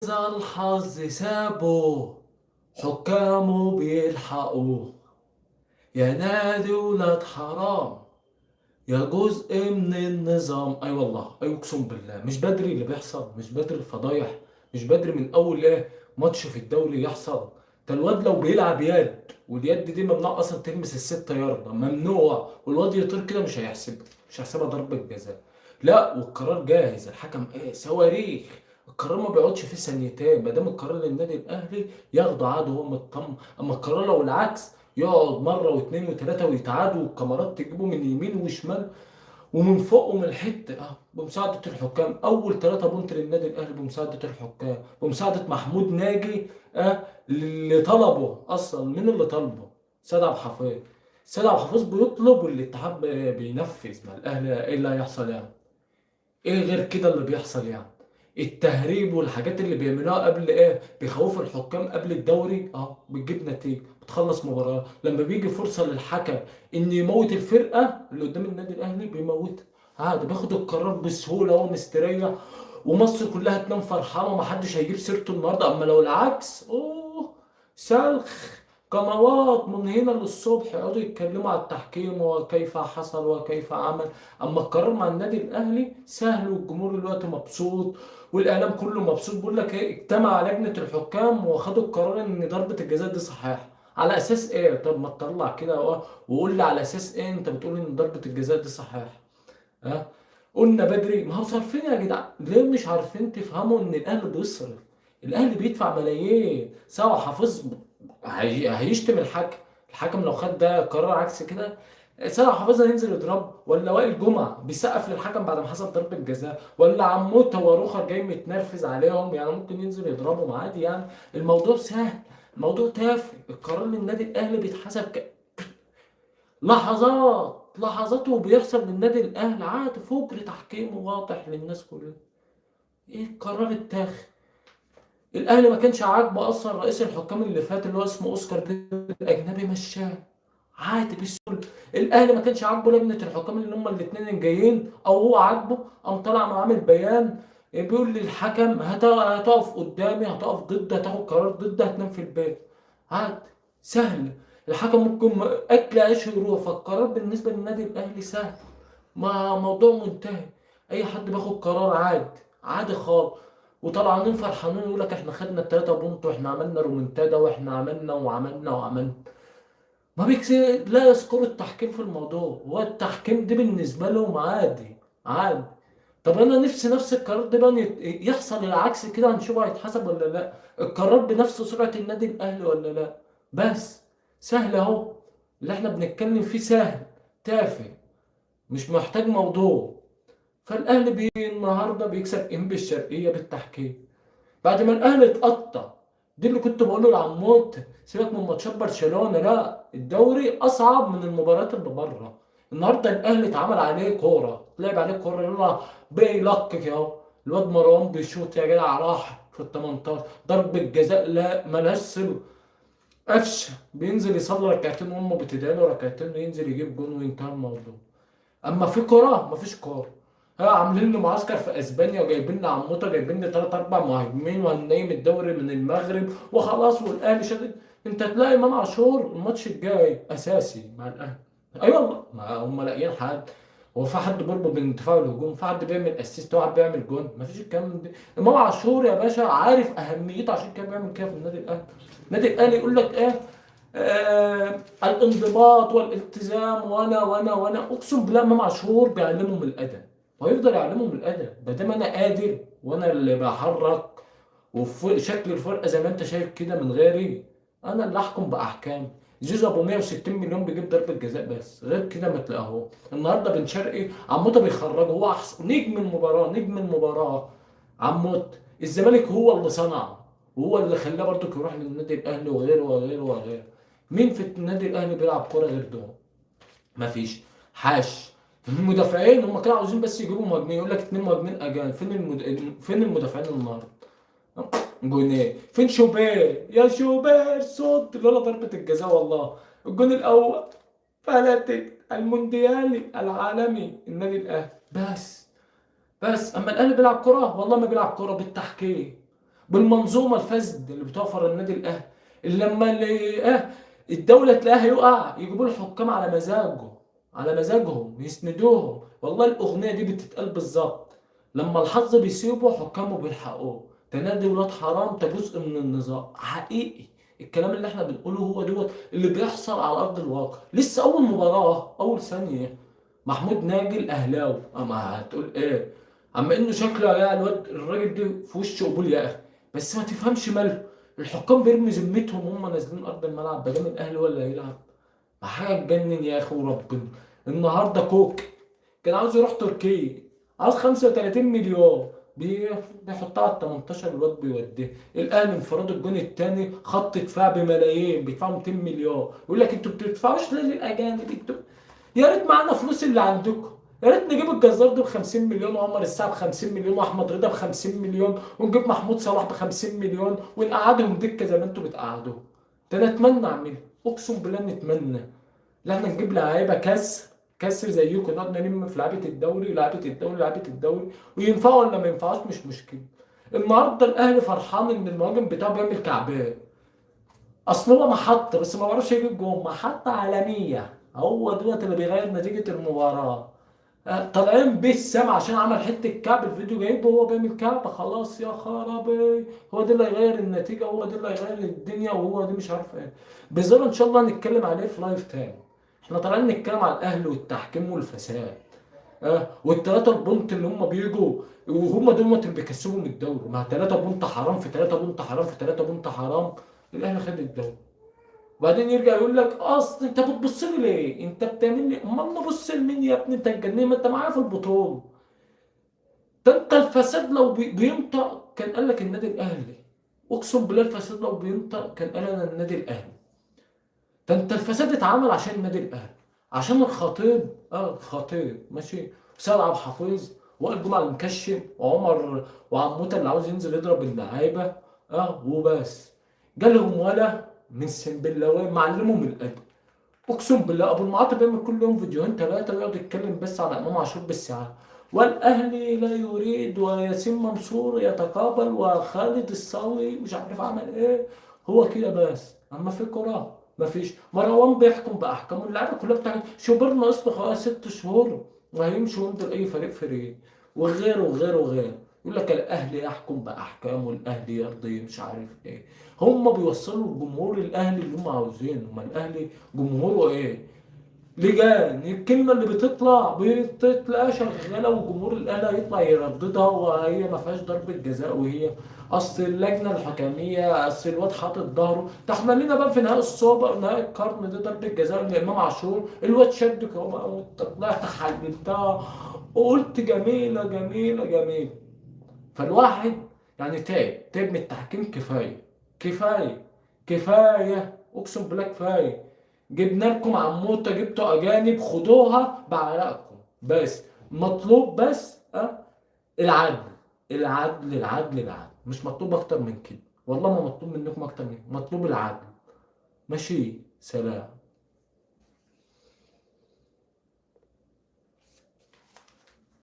إذا الحظ سابه حكامه بيلحقوه، يا نادي ولاد حرام، يا جزء من النظام. أي والله، أي أقسم بالله مش بدري اللي بيحصل، مش بدري الفضايح، مش بدري من أول ماتش في الدوري يحصل. ده الواد لو بيلعب يد، واليد دي ممنوع أصلا تلمس الست ياردة، ممنوع، والواد يطير كده مش هيحسبها، مش هيحسبها ضربة جزاء. لا، والقرار جاهز، الحكم صواريخ. القرار ما بيقعدش فيه ثانيتين، ما دام القرار للنادي الاهلي ياخده عادي هو مطمن. اما القرار لو العكس يقعد مره واثنين وثلاثه ويتعادوا، والكاميرات تجيبه من يمين وشمال ومن فوق ومن الحته بمساعده الحكام. اول 3 بونت للنادي الاهلي بمساعده الحكام، بمساعده محمود ناجي. اللي طلبه اصلا، مين اللي طلبه؟ سيد عبد الحفيظ. سيد عبد الحفيظ بيطلب والاتحاد بينفذ. ما الاهلي ايه اللي هيحصل يعني؟ ايه غير كده اللي بيحصل يعني؟ التهريب والحاجات اللي بيعملوها قبل بيخوفوا الحكام قبل الدوري، بتجيب نتيجه، بتخلص مباراه. لما بيجي فرصه للحكم ان يموت الفرقه اللي قدام النادي الاهلي بيموتها عادي، بياخد القرار بسهوله ومستريح، ومصر كلها تنام فرحانه ومحدش هيجيب سيرته النهارده. اما لو العكس، سلخ، قنوات من هنا للصبح يقعدوا يتكلموا على التحكيم وكيف حصل وكيف عمل. اما القرار مع النادي الاهلي سهل، والجمهور دلوقتي مبسوط، والاعلام كله مبسوط. بيقول لك اجتمع لجنه الحكام وخدوا القرار ان ضربه الجزاء دي صحيحه. على اساس ايه؟ طب ما تطلع كده وقول لي على اساس ايه انت بتقول ان ضربه الجزاء دي صحيحه؟ ها؟ قلنا بدري، ما هو صارفين يا جدعان. ليه مش عارفين تفهموا ان الاهلي بيصرف؟ الاهلي بيدفع ملايين. سواء حافظ هيشتم الحكم. الحكم لو خد ده قرار عكس كده، سواء حافظ هينزل يضرب، ولا وائل جمعه بيسقف للحكم بعد ما حصل ضربه جزاء، ولا عموته وروخر جاي متنرفز عليهم، يعني ممكن ينزل يضربهم عادي يعني. الموضوع سهل، الموضوع تافه. القرار للنادي الاهلي بيتحسب لحظات لحظات، وبيحصل للنادي الاهلي عادي، فجر تحكيم واضح للناس كلها. ايه القرار التافه؟ الاهلي ما كانش عاجبه اصلا رئيس الحكام اللي فات اللي هو اسمه اوسكار ده، الاجنبي مشاه عادي بسهوله. الاهلي ما كانش عاجبه لجنه الحكام اللي هم الاثنين الجايين، او هو عاجبه، قام طلع مع عامل بيان بيقول للحكم هتقف قدامي، هتقف ضد، هتاخد قرار ضد، هتنام في البيت عادي. سهل. الحكم ممكن اكل عيش يروح، فالقرار بالنسبه للنادي الاهلي سهل، ما موضوع منتهي. اي حد بياخد قرار عادي، عادي خالص. وطلعانين فرحانين يقول لك احنا خدنا ال3 بونت واحنا عملنا رومنتادا واحنا عملنا وعملنا وعملنا. ما بيكسي لا يذكر التحكيم في الموضوع، هو التحكيم دي بالنسبه لهم عادي، عادي. طب انا نفسي نفس القرار ده بقى يحصل العكس كده، هنشوف هيتحسب ولا لا. القرار بنفس سرعه النادي الاهلي ولا لا؟ بس سهل اهو، اللي احنا بنتكلم فيه سهل، تافه، مش محتاج موضوع. فالاهلي النهارده بيكسب انبي الشرقيه بالتحكيم بعد ما الاهلي اتقطع. دي اللي كنت بقوله لعموت، سيبك من ماتشات برشلونه، لا الدوري اصعب من المباريات اللي بره. النهارده الاهلي اتعمل عليه كوره، لعب عليه كوره، يلا بيلقك اهو. الواد مروان بيشوط يا جدع، راح في ال 18 ضربه جزاء لا ملهاش سلو. قفشه بينزل يصلي ركعتين وامه بتدعي له ركعتين وينزل يجيب جون وينتهى الموضوع. اما في كوره مفيش كوره. عاملين لي معسكر في اسبانيا وجايبين لي عموته، جايبين لي 3 4 مهاجمين وهننيم الدوري من المغرب وخلاص، والاهلي شادد. انت تلاقي امام عاشور الماتش الجاي اساسي مع الاهلي. اي والله، ما هم لاقيين حد. هو في حد برضه بين الدفاع والهجوم؟ في حد بيعمل اسيست وواحد بيعمل جون؟ مفيش الكلام ده. امام عاشور يا باشا عارف اهميته، عشان كده بيعمل كده في النادي الاهلي. النادي الاهلي يقول لك الانضباط والالتزام، وانا اقسم بالله امام عاشور بيعلمهم الادب، وهيفضل يعلمهم الادب ما دام انا قادر وانا اللي بحرك. وشكل الفرقه زي ما انت شايف كده من غيري، انا اللي احكم باحكام. زيزو ابو 160 مليون بيجيب ضربه جزاء بس، غير كده ما تلاقوه. النهارده بن شرقي عموته بيخرجه، هو احسن نجم المباراه، نجم المباراه. عموت الزمالك هو اللي صنع، وهو اللي خلاه برضك يروح للنادي الاهلي، وغيره وغيره وغيره. مين في النادي الاهلي بيلعب كوره غير دول؟ مفيش. حاش. المدافعين هم كانوا عاوزين بس يجيبوا مهاجمين، يقول لك 2 مهاجمين اجان، فين المدافعين النهارده؟ جونين. فين شوبير؟ يا شوبير صد لولا ضربة الجزاء والله. الجون الاول فلتت المونديالي العالمي النادي الاهلي. بس اما الاهلي بيلعب كرة والله ما بيلعب كرة بالتحكيم. بالمنظومه الفاسده اللي بتوفر النادي الاهلي، اللي لما الدوله تلاقيها يقع يجيبوا له حكام على مزاجه، على مزاجهم يسندوهم. والله الاغنيه دي بتتقال بالظبط، لما الحظ بيسيبه حكامه بيلحقوه، تنادي ولاد حرام، ده جزء من النظام حقيقي. الكلام اللي احنا بنقوله هو دوت اللي بيحصل على ارض الواقع. لسه اول مباراه اول ثانيه محمود ناجي الاهلاوي، اما هتقول ايه؟ اما انه شكله يا الواد الراجل ده في وشه قبول يا اخي، بس ما تفهمش ماله. الحكام بيرمي ذمتهم هم نازلين ارض الملعب، بدل الاهلي ولا هيلعب. ما حاجه تجنن يا اخي وربنا. النهارده كوك كان عاوز يروح تركيا، عاوز 35 مليون، بيحطها على ال 18 الواد بيوديه. الاهلي انفراد الجون الثاني خط دفاع بملايين بيدفعوا 200 مليون، يقول لك انتوا بتدفعوش ليه للاجانب انتوا؟ يا ريت معانا فلوس اللي عندكم. يا ريت نجيب الجزار ده ب 50 مليون، وعمر الساعه ب 50 مليون، واحمد رضا ب 50 مليون، ونجيب محمود صلاح ب 50 مليون، ونقعدهم دكه زي ما انتوا بتقعدوهم. ده انا اتمنى اعملها، اقسم بالله نتمنى. لا احنا نجيب لعيبه كسر زيكم، نقعد نلم في لعيبه الدوري، لعيبه الدوري، وينفعوا ولا ما ينفعوش مش مشكله. النهارده الاهلي فرحان ان المهاجم بتاعه بيعمل كعبان، اصل هو محطه بس ما بعرفش يجيب جون، محطه عالميه، هو دوت اللي بيغير نتيجه المباراه. طالعين بيه السما عشان عمل حته كعب، الفيديو جايبه وهو بيعمل كعب، خلاص يا خرابي. هو ده اللي هيغير النتيجه، هو ده اللي هيغير الدنيا، وهو ده مش عارف ايه. بظل ان شاء الله هنتكلم عليه في لايف تاني. احنا طالعين نتكلم على الاهلي والتحكيم والفساد، والثلاثه البونت اللي هم بيجوا، وهم دول اللي بيكسبوا من الدوري، مع 3 بونت حرام في 3 بونت حرام في 3 بونت حرام، الاهلي خد الدوري. وبعدين يرجع يقول لك اصل انت بتبص لي ليه؟ انت بتعمل لي، امال نبص لمين يا ابني؟ انت اتجننت؟ ما انت معايا في البطوله. ده انت الفساد لو بينطق كان قال لك النادي الاهلي. اقسم بالله الفساد لو بينطق كان قال انا النادي الاهلي. ده انت الفساد اتعمل عشان النادي الاهلي، عشان الخطيب، الخطيب ماشي، وسيد عبد الحفيظ، وائل جمعه المكشم، وعمر، وعموته اللي عاوز ينزل يضرب اللعيبه، وبس. جالهم ولا من سنبلاوي معلمهم الادب. اقسم بالله ابو المعاطي بيعمل كل يوم فيديوهين ثلاثه ويقعد يتكلم بس على امام عاشور بالساعه، والاهلي لا يريد، وياسين منصور يتقابل، وخالد الصاوي مش عارف عمل ايه. هو كده بس، اما في كوره ما فيش. مروان بيحكم باحكامه، اللعيبه كلها بتاعت شوبير ناقص له خلاص 6 شهور وهيمشي وينزل اي فريق، وغيره وغيره وغيره. يقول لك الاهلي يحكم باحكامه، الاهلي يرضي مش عارف ايه. هم بيوصلوا الجمهور الاهلي اللي هم عاوزينه. هم الاهلي جمهوره ايه؟ لجان، الكلمه اللي بتطلع شغاله، وجمهور الاهلي هيطلع يرددها، وهي ما فيهاش ضربه جزاء، وهي اصل اللجنه الحكميه، اصل الواد حاطط ظهره. ده احنا لينا بقى في نهائي السوبر، نهائي القرن ده ضربه جزاء لامام عاشور، الواد شد كده بقى، وانت طلعت حللتها وقلت جميله جميله جميله. فالواحد يعني تعب من التحكيم، كفايه كفايه كفايه، اقسم بالله كفايه. جبنا لكم عموته، جبتوا اجانب، خدوها بعرقكم بس. مطلوب بس العدل العدل العدل العدل، مش مطلوب اكتر من كده. والله ما مطلوب منكم اكتر من كده، مطلوب العدل. ماشي، سلام.